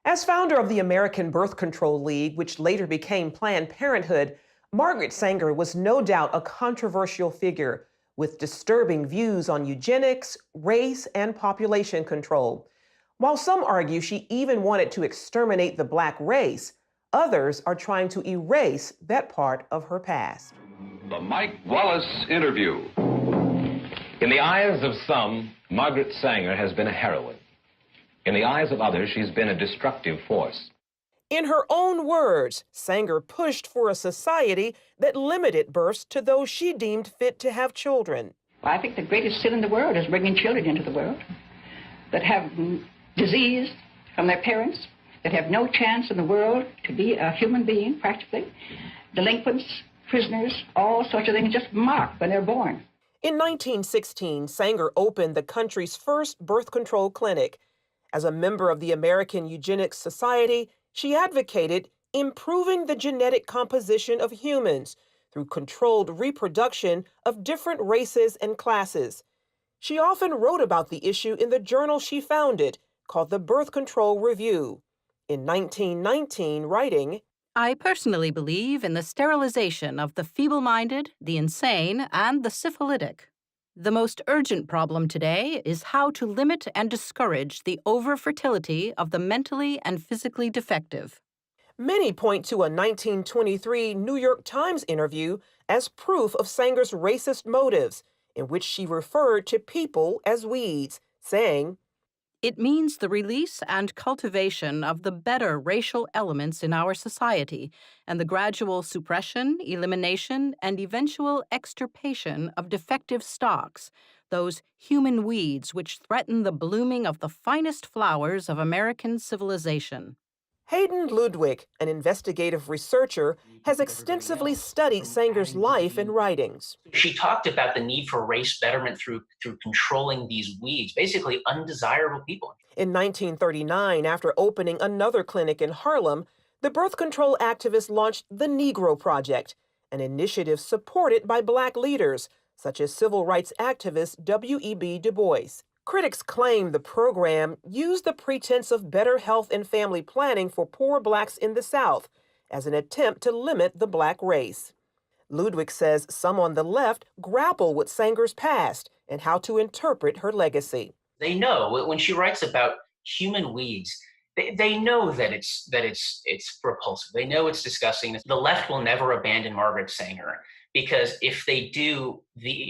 As founder of the American Birth Control League, which later became Planned Parenthood, Margaret Sanger was no doubt a controversial figure with disturbing views on eugenics, race, and population control. While some argue she even wanted to exterminate the Black race, others are trying to erase that part of her past. The Mike Wallace Interview. In the eyes of some, Margaret Sanger has been a heroine. In the eyes of others, she's been a destructive force. In her own words, Sanger pushed for a society that limited births to those she deemed fit to have children. I think the greatest sin in the world is bringing children into the world that have disease from their parents, that have no chance in the world to be a human being, practically. Delinquents, prisoners, all sorts of things just marked when they're born. In 1916, Sanger opened the country's first birth control clinic. As a member of the American Eugenics Society, she advocated improving the genetic composition of humans through controlled reproduction of different races and classes. She often wrote about the issue in the journal she founded, called the Birth Control Review. In 1919, writing, I personally believe in the sterilization of the feeble-minded, the insane, and the syphilitic. The most urgent problem today is how to limit and discourage the over-fertility of the mentally and physically defective. Many point to a 1923 New York Times interview as proof of Sanger's racist motives, in which she referred to people as weeds, saying, It means the release and cultivation of the better racial elements in our society and the gradual suppression, elimination, and eventual extirpation of defective stocks, those human weeds which threaten the blooming of the finest flowers of American civilization. Hayden Ludwig, an investigative researcher, has extensively studied Sanger's life and writings. She talked about the need for race betterment through controlling these weeds, basically undesirable people. In 1939, after opening another clinic in Harlem, the birth control activist launched the Negro Project, an initiative supported by Black leaders, such as civil rights activist W.E.B. Du Bois. Critics claim the program used the pretense of better health and family planning for poor Blacks in the South as an attempt to limit the Black race. Ludwig says some on the left grapple with Sanger's past and how to interpret her legacy. They know when she writes about human weeds, they know that it's repulsive. They know it's disgusting. The left will never abandon Margaret Sanger because if they do,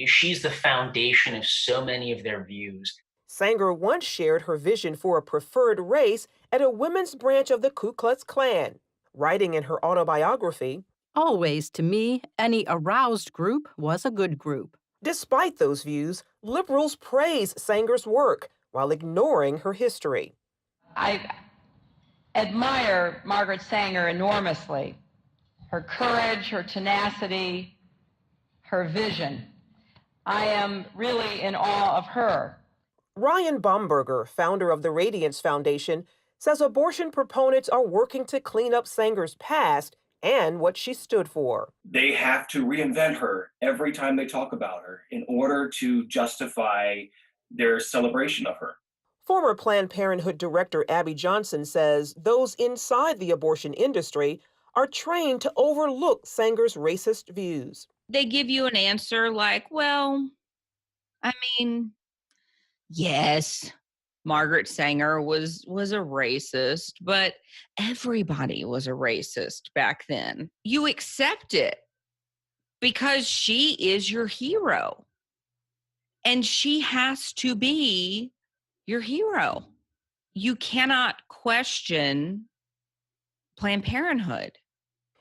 she's the foundation of so many of their views. Sanger once shared her vision for a preferred race at a women's branch of the Ku Klux Klan, writing in her autobiography, Always, to me, any aroused group was a good group. Despite those views, liberals praise Sanger's work while ignoring her history. I admire Margaret Sanger enormously. Her courage, her tenacity, her vision. I am really in awe of her. Ryan Baumberger, founder of the Radiance Foundation, says abortion proponents are working to clean up Sanger's past and what she stood for. They have to reinvent her every time they talk about her in order to justify their celebration of her. Former Planned Parenthood director Abby Johnson says those inside the abortion industry are trained to overlook Sanger's racist views. They give you an answer like, well, I mean, yes, Margaret Sanger was a racist, but everybody was a racist back then. You accept it because she is your hero. And she has to be your hero. You cannot question Planned Parenthood.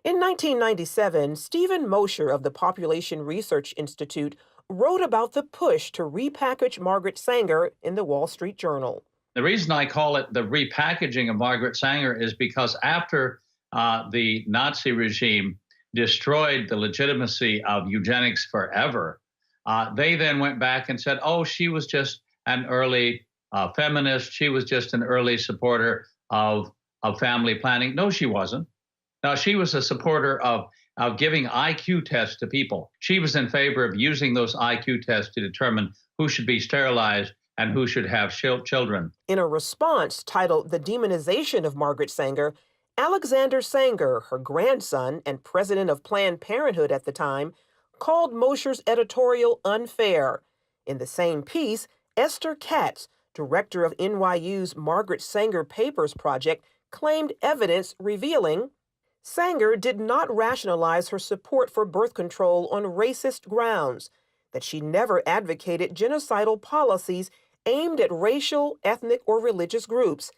In 1997, Stephen Mosher of the Population Research Institute wrote about the push to repackage Margaret Sanger in the Wall Street Journal. The reason I call it the repackaging of Margaret Sanger is because after the Nazi regime destroyed the legitimacy of eugenics forever, they then went back and said, oh, she was just an early feminist. She was just an early supporter of family planning. No, she wasn't. Now, she was a supporter of giving IQ tests to people. She was in favor of using those IQ tests to determine who should be sterilized and who should have children. In a response titled The Demonization of Margaret Sanger, Alexander Sanger, her grandson and president of Planned Parenthood at the time, called Mosher's editorial unfair. In the same piece, Esther Katz, director of NYU's Margaret Sanger Papers Project, claimed evidence revealing Sanger did not rationalize her support for birth control on racist grounds, that she never advocated genocidal policies aimed at racial, ethnic, or religious groups,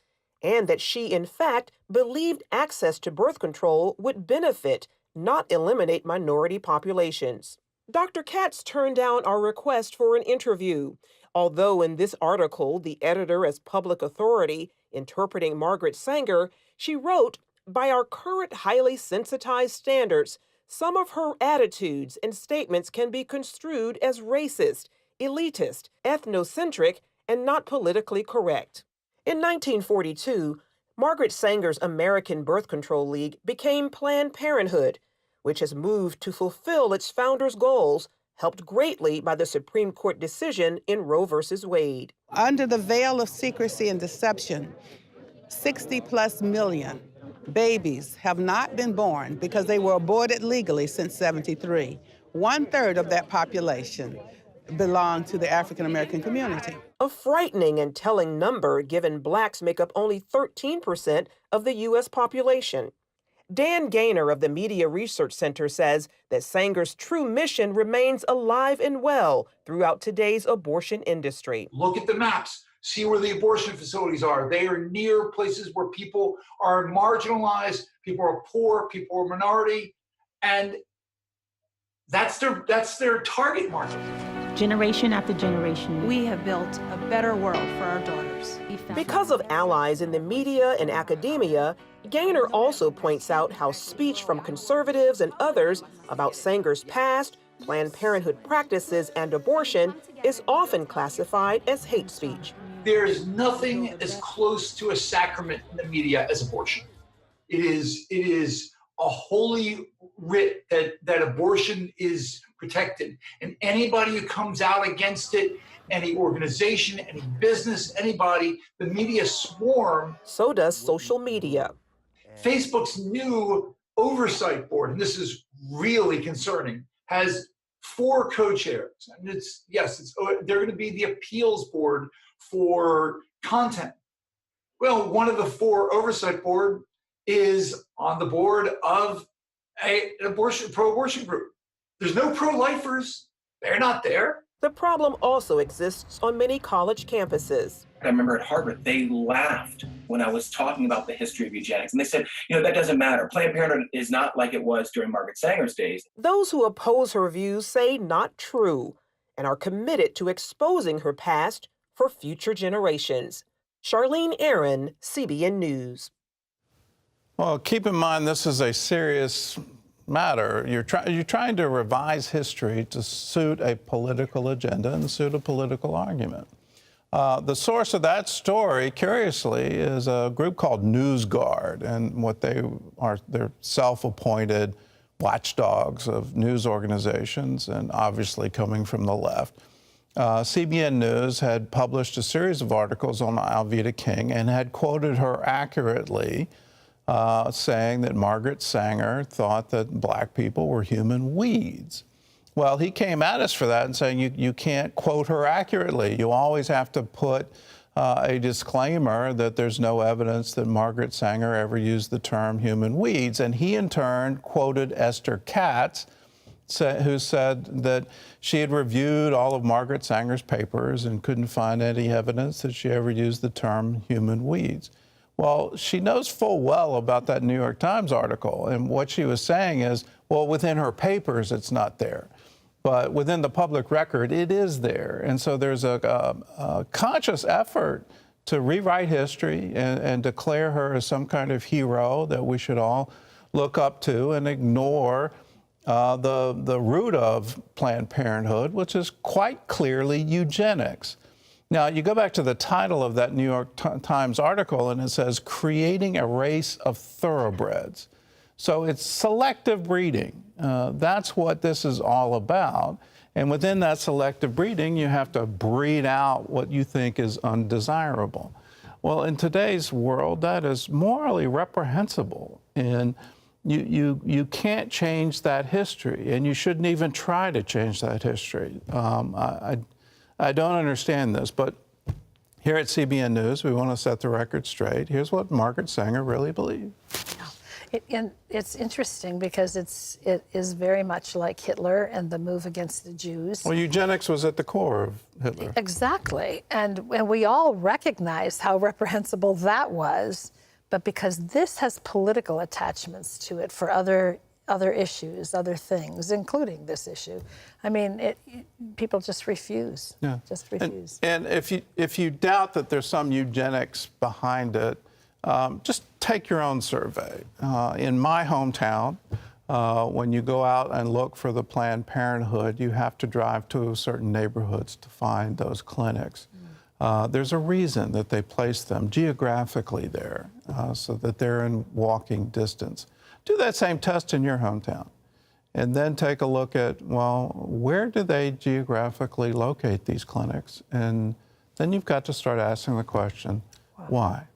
and that she, in fact, believed access to birth control would benefit, not eliminate minority populations. Dr. Katz turned down our request for an interview, although in this article, the editor as public authority interpreting Margaret Sanger, she wrote, by our current highly sensitized standards, some of her attitudes and statements can be construed as racist, elitist, ethnocentric, and not politically correct. In 1942, Margaret Sanger's American Birth Control League became Planned Parenthood, which has moved to fulfill its founders' goals, helped greatly by the Supreme Court decision in Roe v. Wade. Under the veil of secrecy and deception, 60+ million babies have not been born because they were aborted legally since '73. 1/3 of that population belong to the African American community. A frightening and telling number given blacks make up only 13% of the U.S. population. Dan Gaynor of the Media Research Center says that Sanger's true mission remains alive and well throughout today's abortion industry. Look at the maps. See where the abortion facilities are. They are near places where people are marginalized, people are poor, people are minority, and that's their target market. Generation after generation, we have built a better world for our daughters. Because of allies in the media and academia, Gaynor also points out how speech from conservatives and others about Sanger's past, Planned Parenthood practices, and abortion is often classified as hate speech. There is nothing as close to a sacrament in the media as abortion. It is a holy writ that abortion is protected. And anybody who comes out against it, any organization, any business, anybody, the media swarm. So does social media. Facebook's new oversight board, and this is really concerning, has 4 co-chairs. And they're going to be the appeals board for content. Well, one of the 4 oversight board is on the board of an pro-abortion group. There's no pro-lifers. They're not there. The problem also exists on many college campuses. I remember at Harvard, they laughed when I was talking about the history of eugenics. And they said, that doesn't matter. Planned Parenthood is not like it was during Margaret Sanger's days. Those who oppose her views say not true and are committed to exposing her past for future generations. Charlene Aaron, CBN News. Well, keep in mind this is a serious matter. You're trying to revise history to suit a political agenda and suit a political argument. The source of that story, curiously, is a group called NewsGuard, and they're self-appointed watchdogs of news organizations, and obviously coming from the left. CBN News had published a series of articles on Alveda King and had quoted her accurately, saying that Margaret Sanger thought that black people were human weeds. Well, he came at us for that and saying you can't quote her accurately. You always have to put a disclaimer that there's no evidence that Margaret Sanger ever used the term human weeds. And he, in turn, quoted Esther Katz, who said that she had reviewed all of Margaret Sanger's papers and couldn't find any evidence that she ever used the term human weeds. Well, she knows full well about that New York Times article, and what she was saying is, well, within her papers, it's not there. But within the public record, it is there. And so there's a conscious effort to rewrite history and declare her as some kind of hero that we should all look up to and ignore the root of Planned Parenthood, which is quite clearly eugenics. Now, you go back to the title of that New York Times article, and it says, "Creating a Race of Thoroughbreds." So it's selective breeding. That's what this is all about. And within that selective breeding, you have to breed out what you think is undesirable. Well, in today's world, that is morally reprehensible. And you can't change that history, and you shouldn't even try to change that history. I don't understand this, but here at CBN News, we want to set the record straight. Here's what Margaret Sanger really believed. It's interesting because it is very much like Hitler and the move against the Jews. Well, eugenics was at the core of Hitler. Exactly. And we all recognize how reprehensible that was, but because this has political attachments to it for other issues, other things, including this issue. I mean, people just refuse. Yeah. Just refuse. And if you doubt that there's some eugenics behind it, just take your own survey. In my hometown, when you go out and look for the Planned Parenthood, you have to drive to certain neighborhoods to find those clinics. There's a reason that they place them geographically there, so that they're in walking distance. Do that same test in your hometown, and then take a look at, well, where do they geographically locate these clinics? And then you've got to start asking the question, why?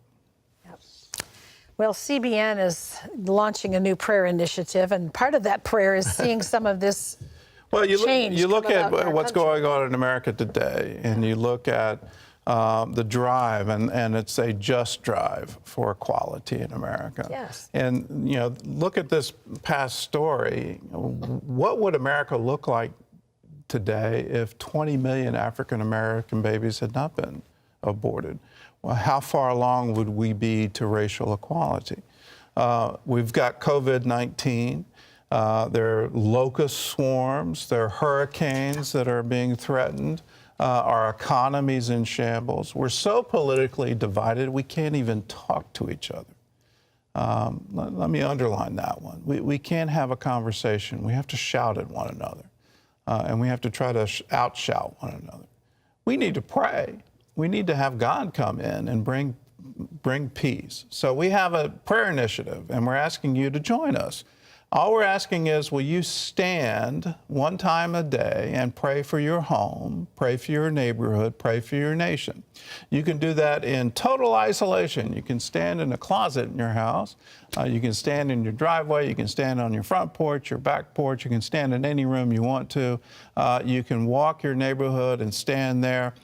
Well, CBN is launching a new prayer initiative, and part of that prayer is seeing some of this change. You look at what's going on in America today, and you look at the drive, and it's a just drive for equality in America. Yes. And, you know, look at this past story. What would America look like today if 20 million African American babies had not been aborted? Well, how far along would we be to racial equality? We've got COVID-19. There are locust swarms. There are hurricanes that are being threatened. Our economy's in shambles. We're so politically divided, we can't even talk to each other. Let me underline that one. We can't have a conversation. We have to shout at one another. And we have to try to outshout one another. We need to pray. We need to have God come in and bring peace. So we have a prayer initiative, and we're asking you to join us. All we're asking is, will you stand one time a day and pray for your home, pray for your neighborhood, pray for your nation? You can do that in total isolation. You can stand in a closet in your house. You can stand in your driveway. You can stand on your front porch, your back porch. You can stand in any room you want to. You can walk your neighborhood and stand there.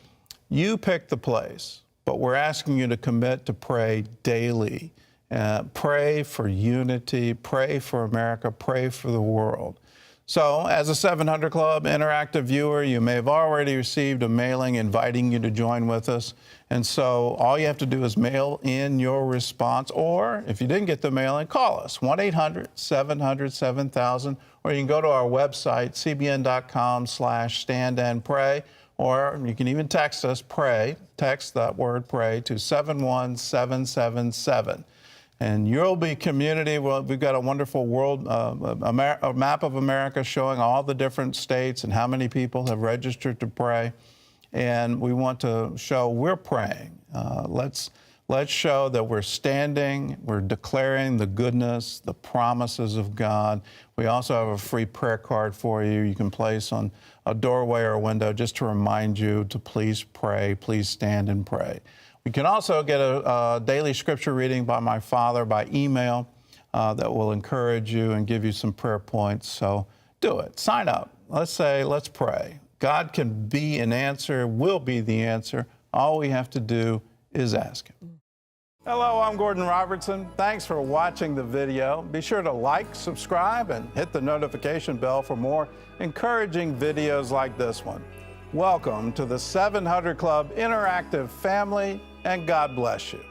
You pick the place, but we're asking you to commit to pray daily. Pray for unity, pray for America, pray for the world. So, as a 700 Club interactive viewer, you may have already received a mailing inviting you to join with us. And so, all you have to do is mail in your response, or if you didn't get the mailing, call us, 1-800-700-7000, or you can go to our website, cbn.com/standandpray. Or you can even text us, pray, text that word pray to 71777. And you'll be community. Well, we've got a wonderful world, a map of America showing all the different states and how many people have registered to pray. And we want to show we're praying. Let's show that we're standing, we're declaring the goodness, the promises of God. We also have a free prayer card for you. You can place on a doorway or a window just to remind you to please pray, please stand and pray. We can also get a daily scripture reading by my father by email that will encourage you and give you some prayer points. So do it. Sign up. Let's pray. God can be an answer, will be the answer. All we have to do is ask Him. Hello, I'm Gordon Robertson. Thanks for watching the video. Be sure to like, subscribe, and hit the notification bell for more encouraging videos like this one. Welcome to the 700 Club interactive family, and God bless you.